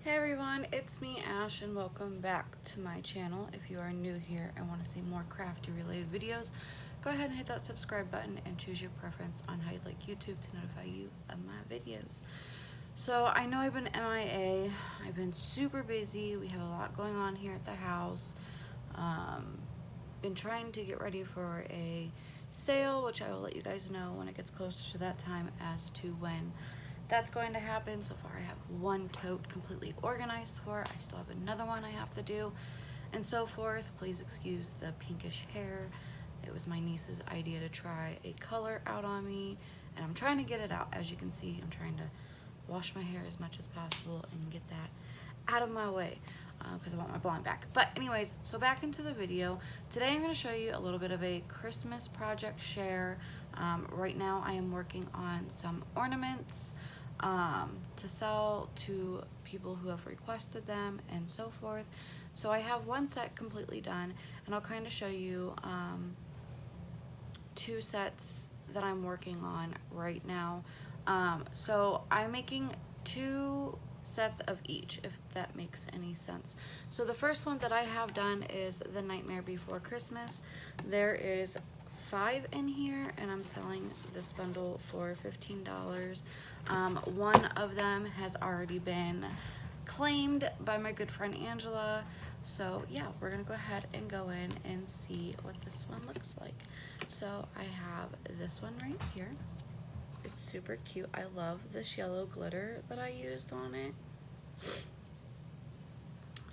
Hey everyone, it's me Ash and welcome back to my channel. If you are new here and want to see more crafty related videos, go ahead and hit that subscribe button and choose your preference on how you'd like YouTube to notify you of my videos. So I know I've been MIA, I've been super busy, we have a lot going on here at the house. Been trying to get ready for a sale, which I will let you guys know when it gets closer to that time as to when that's going to happen. So far I have one tote completely organized for. I still have another one I have to do and so forth. Please excuse the pinkish hair. It was my niece's idea to try a color out on me and I'm trying to get it out. As you can see, I'm trying to wash my hair as much as possible and get that out of my way because I want my blonde back. But anyways, so back into the video. Today I'm going to show you a little bit of a Christmas project share. Right now I am working on some ornaments to sell to people who have requested them and so forth. So I have one set completely done and I'll kind of show you two sets that I'm working on right now. So I'm making two sets of each, if that makes any sense. So the first one that I have done is the Nightmare Before Christmas. There is 5 in here and I'm selling this bundle for $15. One of them has already been claimed by my good friend Angela. So yeah, we're gonna go ahead and go in and see what this one looks like. So I have this one right here. It's super cute. I love this yellow glitter that I used on it.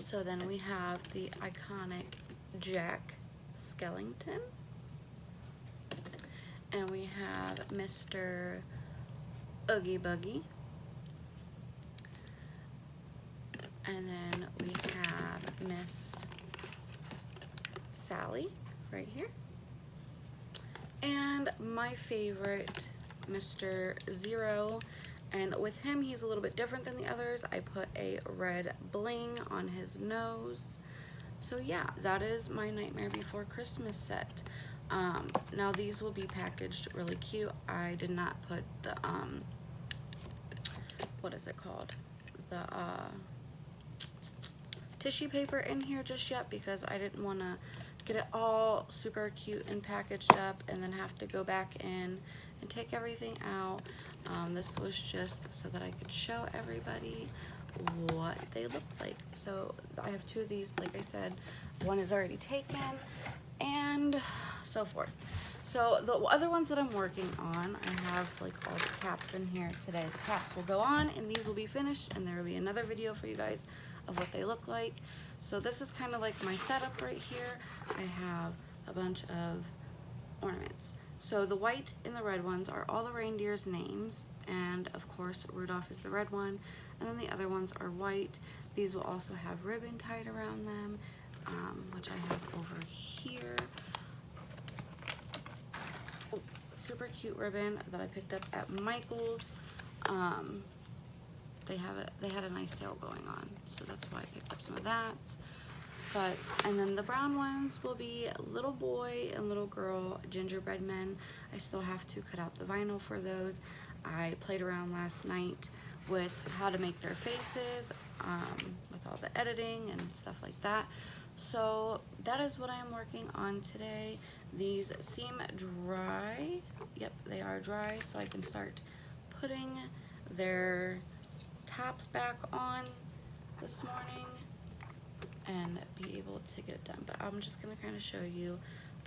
So then we have the iconic Jack Skellington. And we have Mr. Oogie Buggy. And then we have Miss Sally right here. And my favorite, Mr. Zero, and with him he's a little bit different than the others. I put a red bling on his nose. So yeah, that is my Nightmare Before Christmas set. Now these will be packaged really cute. I did not put the what is it called, the tissue paper in here just yet because I didn't want to get it all super cute and packaged up and then have to go back in and take everything out. This was just so that I could show everybody what they look like. So I have two of these, like I said, one is already taken and so forth. So the other ones that I'm working on, I have like all the caps in here today. The caps will go on and these will be finished and there will be another video for you guys of what they look like. So this is kind of like my setup right here. I have a bunch of ornaments. So the white and the red ones are all the reindeers' names, and of course Rudolph is the red one, and then the other ones are white. These will also have ribbon tied around them, which I have over here. Oh, super cute ribbon that I picked up at Michael's. They had a nice sale going on, so that's why I picked up some of that. And then the brown ones will be little boy and little girl gingerbread men. I still have to cut out the vinyl for those. I played around last night with how to make their faces, with all the editing and stuff like that. So that is what I'm working on today. These seem dry. Yep, they are dry, so I can start putting their tops back on this morning and be able to get it done. But I'm just gonna kind of show you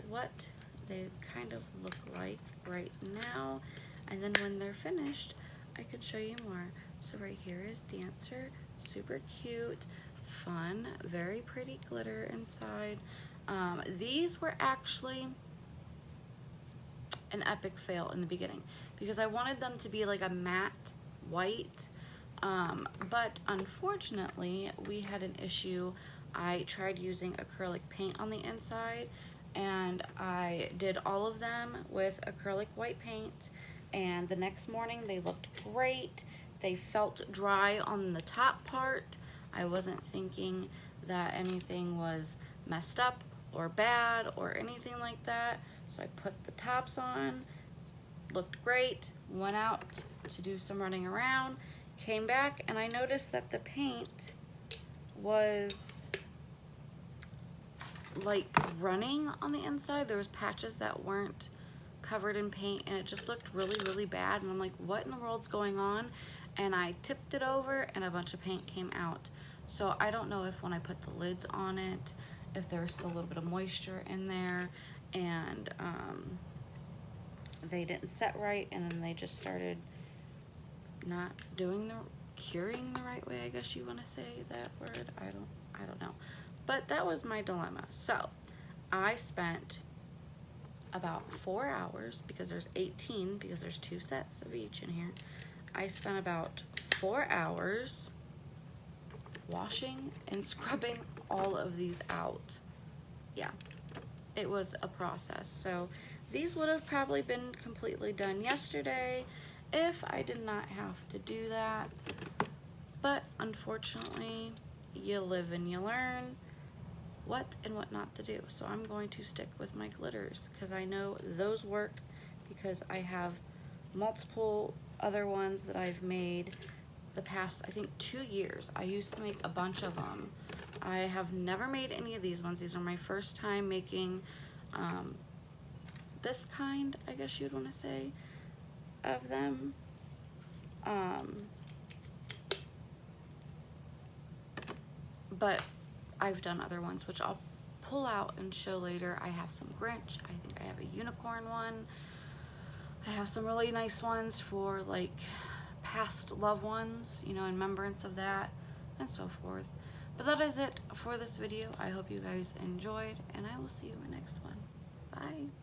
what they kind of look like right now, and then when they're finished I can show you more. So right here is Dancer, super cute, fun, very pretty glitter inside. These were actually an epic fail in the beginning because I wanted them to be like a matte white, but unfortunately we had an issue. I tried using acrylic paint on the inside and I did all of them with acrylic white paint, and the next morning they looked great. They felt dry on the top part. I wasn't thinking that anything was messed up or bad or anything like that. So I put the tops on, looked great, went out to do some running around, came back and I noticed that the paint was like running on the inside. There was patches that weren't covered in paint and it just looked really, really bad. And I'm like, what in the world's going on? And I tipped it over and a bunch of paint came out. So I don't know if when I put the lids on it, if there's still a little bit of moisture in there and they didn't set right, and then they just started not doing the curing the right way, I guess you want to say that word. I don't know. But that was my dilemma. So I spent about 4 hours, because there's 18, because there's 2 sets of each in here. I spent about 4 hours washing and scrubbing all of these out. Yeah, it was a process. So these would have probably been completely done yesterday if I did not have to do that. But unfortunately, you live and you learn what and what not to do. So I'm going to stick with my glitters because I know those work, because I have multiple other ones that I've made the past, I think, 2 years. I used to make a bunch of them. I have never made any of these ones. These are my first time making this kind, I guess you'd want to say, of them. But I've done other ones, which I'll pull out and show later. I have some Grinch. I think I have a unicorn one. I have some really nice ones for like past loved ones, you know, in remembrance of that and so forth. But that is it for this video. I hope you guys enjoyed, and I will see you in my next one. Bye.